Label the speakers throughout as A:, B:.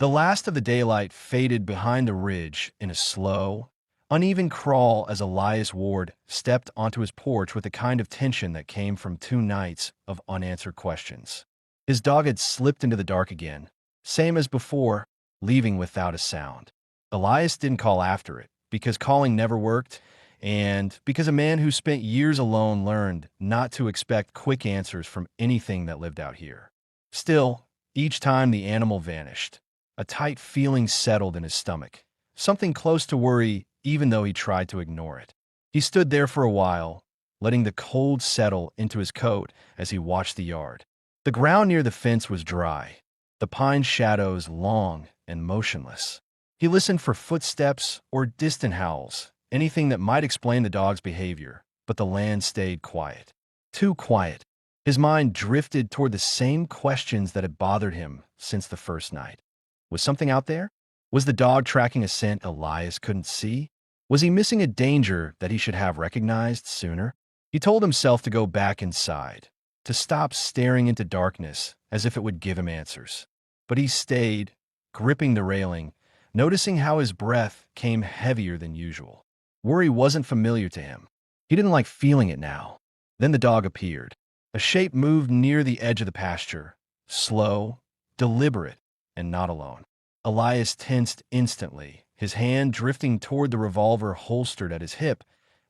A: The last of the daylight faded behind the ridge in a slow, uneven crawl as Elias Ward stepped onto his porch with the kind of tension that came from 2 nights of unanswered questions. His dog had slipped into the dark again, same as before, leaving without a sound. Elias didn't call after it, because calling never worked, and because a man who spent years alone learned not to expect quick answers from anything that lived out here. Still, each time the animal vanished, a tight feeling settled in his stomach, something close to worry even though he tried to ignore it. He stood there for a while, letting the cold settle into his coat as he watched the yard. The ground near the fence was dry, the pine shadows long and motionless. He listened for footsteps or distant howls, anything that might explain the dog's behavior, but the land stayed quiet. Too quiet. His mind drifted toward the same questions that had bothered him since the first night. Was something out there? Was the dog tracking a scent Elias couldn't see? Was he missing a danger that he should have recognized sooner? He told himself to go back inside, to stop staring into darkness as if it would give him answers. But he stayed, gripping the railing, noticing how his breath came heavier than usual. Worry wasn't familiar to him. He didn't like feeling it now. Then the dog appeared. A shape moved near the edge of the pasture, slow, deliberate, and not alone. Elias tensed instantly, his hand drifting toward the revolver holstered at his hip,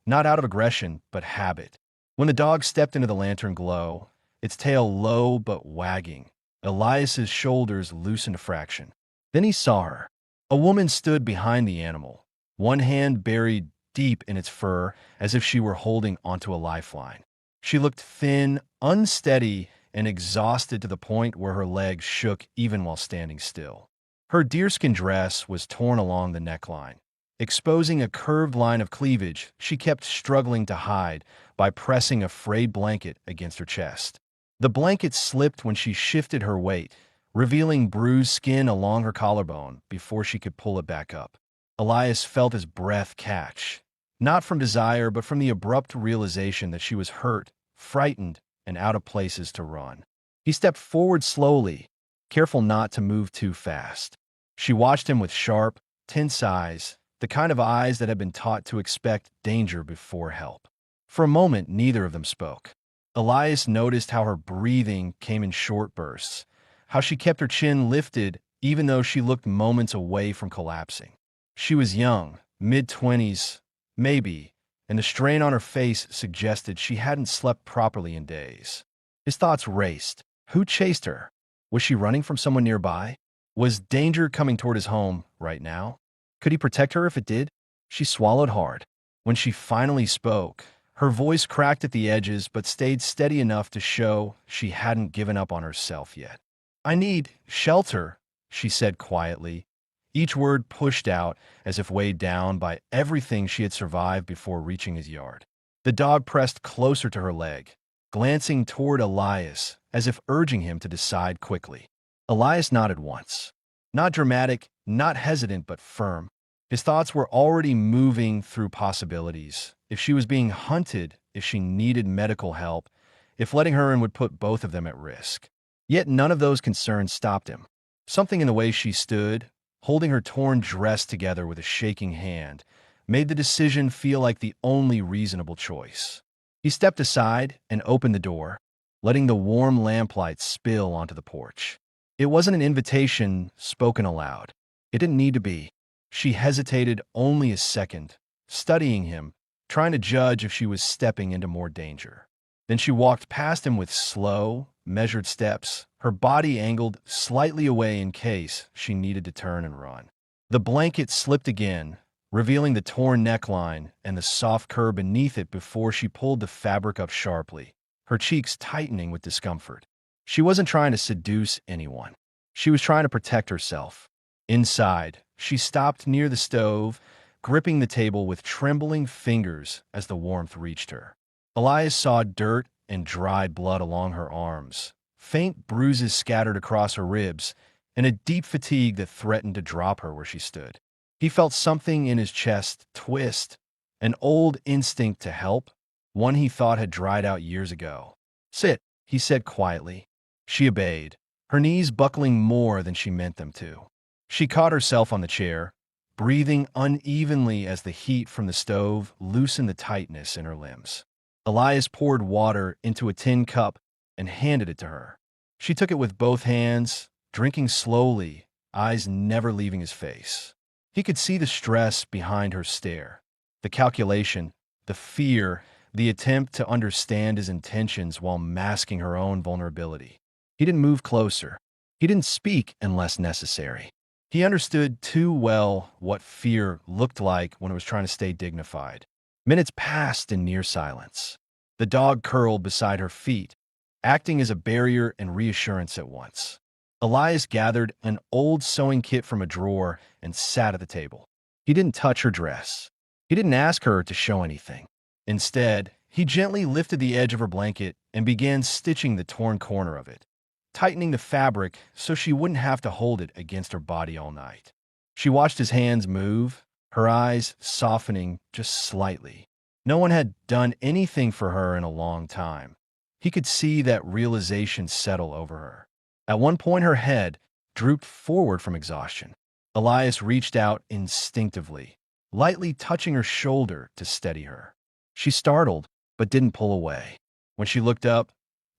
A: not out of aggression, but habit. When the dog stepped into the lantern glow, its tail low but wagging, Elias's shoulders loosened a fraction. Then he saw her. A woman stood behind the animal, one hand buried deep in its fur as if she were holding onto a lifeline. She looked thin, unsteady, and exhausted to the point where her legs shook even while standing still. Her deerskin dress was torn along the neckline, exposing a curved line of cleavage she kept struggling to hide by pressing a frayed blanket against her chest. The blanket slipped when she shifted her weight, revealing bruised skin along her collarbone before she could pull it back up. Elias felt his breath catch, not from desire but from the abrupt realization that she was hurt, frightened, and out of places to run. He stepped forward slowly, careful not to move too fast. She watched him with sharp, tense eyes, the kind of eyes that had been taught to expect danger before help. For a moment, neither of them spoke. Elias noticed how her breathing came in short bursts, how she kept her chin lifted even though she looked moments away from collapsing. She was young, mid-20s, maybe, and the strain on her face suggested she hadn't slept properly in days. His thoughts raced. Who chased her? Was she running from someone nearby? Was danger coming toward his home right now? Could he protect her if it did? She swallowed hard. When she finally spoke, her voice cracked at the edges but stayed steady enough to show she hadn't given up on herself yet. "I need shelter," she said quietly, each word pushed out as if weighed down by everything she had survived before reaching his yard. The dog pressed closer to her leg, glancing toward Elias as if urging him to decide quickly. Elias nodded once. Not dramatic, not hesitant, but firm. His thoughts were already moving through possibilities. If she was being hunted, if she needed medical help, if letting her in would put both of them at risk. Yet none of those concerns stopped him. Something in the way she stood, holding her torn dress together with a shaking hand, made the decision feel like the only reasonable choice. He stepped aside and opened the door, letting the warm lamplight spill onto the porch. It wasn't an invitation spoken aloud. It didn't need to be. She hesitated only a second, studying him, trying to judge if she was stepping into more danger. Then she walked past him with slow, measured steps, her body angled slightly away in case she needed to turn and run. The blanket slipped again, revealing the torn neckline and the soft curve beneath it before she pulled the fabric up sharply, her cheeks tightening with discomfort. She wasn't trying to seduce anyone. She was trying to protect herself. Inside, she stopped near the stove, gripping the table with trembling fingers as the warmth reached her. Elias saw dirt and dried blood along her arms, faint bruises scattered across her ribs, and a deep fatigue that threatened to drop her where she stood. He felt something in his chest twist, an old instinct to help, one he thought had dried out years ago. "Sit," he said quietly. She obeyed, her knees buckling more than she meant them to. She caught herself on the chair, breathing unevenly as the heat from the stove loosened the tightness in her limbs. Elias poured water into a tin cup and handed it to her. She took it with both hands, drinking slowly, eyes never leaving his face. He could see the stress behind her stare, the calculation, the fear, the attempt to understand his intentions while masking her own vulnerability. He didn't move closer. He didn't speak unless necessary. He understood too well what fear looked like when it was trying to stay dignified. Minutes passed in near silence. The dog curled beside her feet, acting as a barrier and reassurance at once. Elias gathered an old sewing kit from a drawer and sat at the table. He didn't touch her dress. He didn't ask her to show anything. Instead, he gently lifted the edge of her blanket and began stitching the torn corner of it, tightening the fabric so she wouldn't have to hold it against her body all night. She watched his hands move, her eyes softening just slightly. No one had done anything for her in a long time. He could see that realization settle over her. At one point, her head drooped forward from exhaustion. Elias reached out instinctively, lightly touching her shoulder to steady her. She startled, but didn't pull away. When she looked up,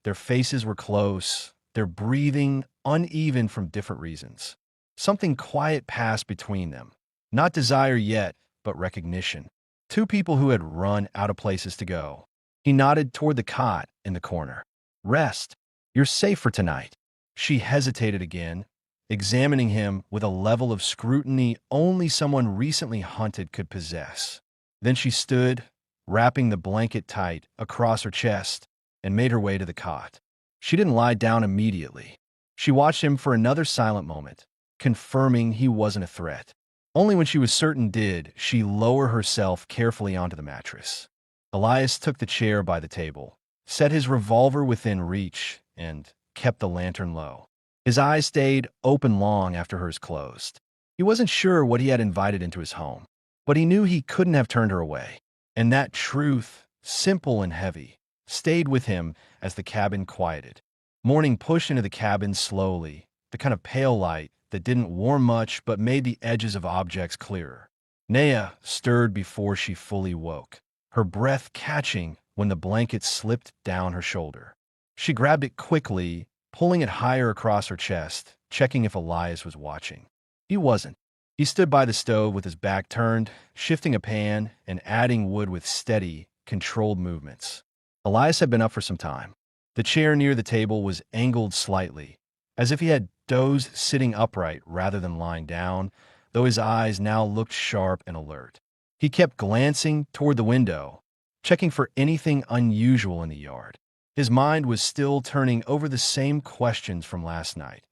A: their faces were close, their breathing uneven from different reasons. Something quiet passed between them. Not desire yet, but recognition. Two people who had run out of places to go. He nodded toward the cot in the corner. Rest. You're safe for tonight. She hesitated again, examining him with a level of scrutiny only someone recently hunted could possess. Then she stood, wrapping the blanket tight across her chest, and made her way to the cot. She didn't lie down immediately. She watched him for another silent moment, confirming he wasn't a threat. Only when she was certain did she lower herself carefully onto the mattress. Elias took the chair by the table, set his revolver within reach, and kept the lantern low. His eyes stayed open long after hers closed. He wasn't sure what he had invited into his home, but he knew he couldn't have turned her away. And that truth, simple and heavy, stayed with him as the cabin quieted. Morning pushed into the cabin slowly, the kind of pale light that didn't warm much but made the edges of objects clearer. Nea stirred before she fully woke, her breath catching when the blanket slipped down her shoulder. She grabbed it quickly, pulling it higher across her chest, checking if Elias was watching. He wasn't. He stood by the stove with his back turned, shifting a pan and adding wood with steady, controlled movements. Elias had been up for some time. The chair near the table was angled slightly, as if he had dozed sitting upright rather than lying down, though his eyes now looked sharp and alert. He kept glancing toward the window, checking for anything unusual in the yard. His mind was still turning over the same questions from last night.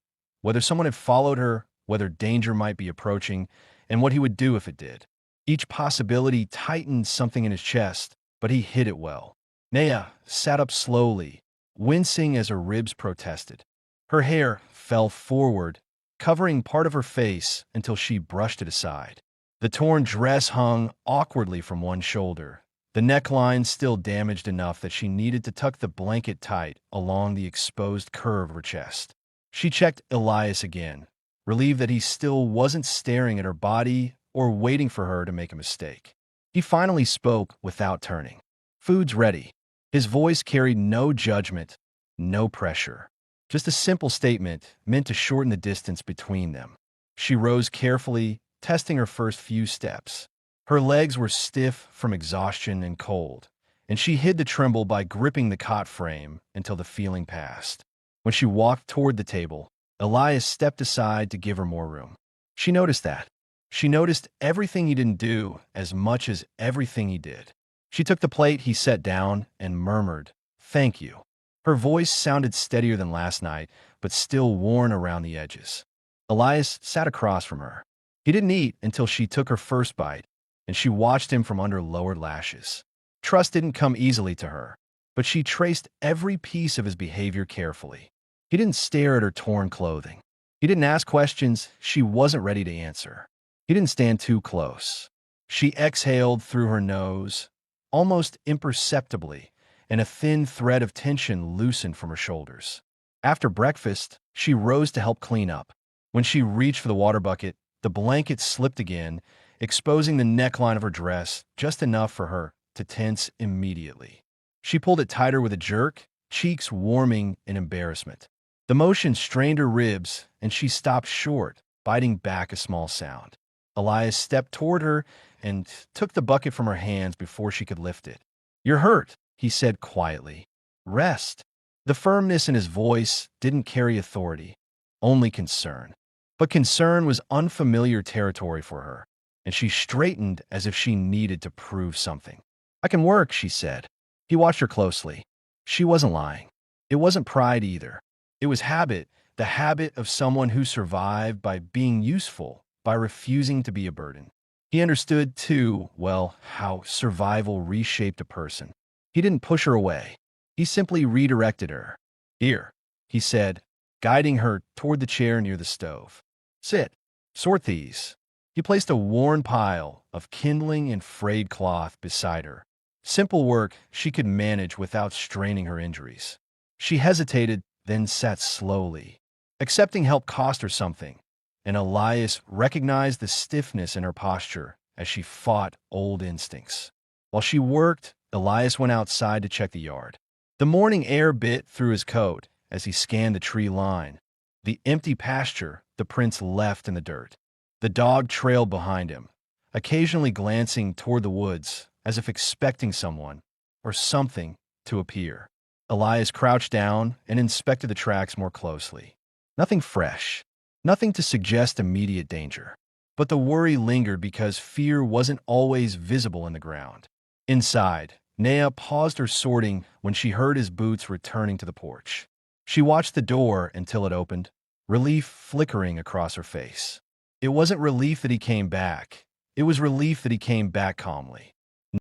A: Whether someone had followed her, whether danger might be approaching, and what he would do if it did. Each possibility tightened something in his chest, but he hid it well. Nea sat up slowly, wincing as her ribs protested. Her hair fell forward, covering part of her face until she brushed it aside. The torn dress hung awkwardly from one shoulder, the neckline still damaged enough that she needed to tuck the blanket tight along the exposed curve of her chest. She checked Elias again, relieved that he still wasn't staring at her body or waiting for her to make a mistake. He finally spoke without turning. "Food's ready." His voice carried no judgment, no pressure. Just a simple statement meant to shorten the distance between them. She rose carefully, testing her first few steps. Her legs were stiff from exhaustion and cold, and she hid the tremble by gripping the cot frame until the feeling passed. When she walked toward the table, Elias stepped aside to give her more room. She noticed that. She noticed everything he didn't do as much as everything he did. She took the plate he set down and murmured, "Thank you." Her voice sounded steadier than last night, but still worn around the edges. Elias sat across from her. He didn't eat until she took her first bite, and she watched him from under lowered lashes. Trust didn't come easily to her, but she traced every piece of his behavior carefully. He didn't stare at her torn clothing. He didn't ask questions she wasn't ready to answer. He didn't stand too close. She exhaled through her nose, almost imperceptibly, and a thin thread of tension loosened from her shoulders. After breakfast, she rose to help clean up. When she reached for the water bucket, the blanket slipped again, exposing the neckline of her dress just enough for her to tense immediately. She pulled it tighter with a jerk, cheeks warming in embarrassment. The motion strained her ribs, and she stopped short, biting back a small sound. Elias stepped toward her and took the bucket from her hands before she could lift it. "You're hurt," he said quietly. "Rest." The firmness in his voice didn't carry authority, only concern. But concern was unfamiliar territory for her, and she straightened as if she needed to prove something. "I can work," she said. He watched her closely. She wasn't lying. It wasn't pride either. It was habit, the habit of someone who survived by being useful, by refusing to be a burden. He understood, too, well, how survival reshaped a person. He didn't push her away. He simply redirected her. "Here," he said, guiding her toward the chair near the stove. "Sit. Sort these." He placed a worn pile of kindling and frayed cloth beside her. Simple work she could manage without straining her injuries. She hesitated, then sat slowly. Accepting help cost her something, and Elias recognized the stiffness in her posture as she fought old instincts. While she worked, Elias went outside to check the yard. The morning air bit through his coat as he scanned the tree line, the empty pasture the prints left in the dirt. The dog trailed behind him, occasionally glancing toward the woods as if expecting someone or something to appear. Elias crouched down and inspected the tracks more closely. Nothing fresh, nothing to suggest immediate danger. But the worry lingered because fear wasn't always visible in the ground. Inside, Nea paused her sorting when she heard his boots returning to the porch. She watched the door until it opened, relief flickering across her face. It wasn't relief that he came back. It was relief that he came back calmly.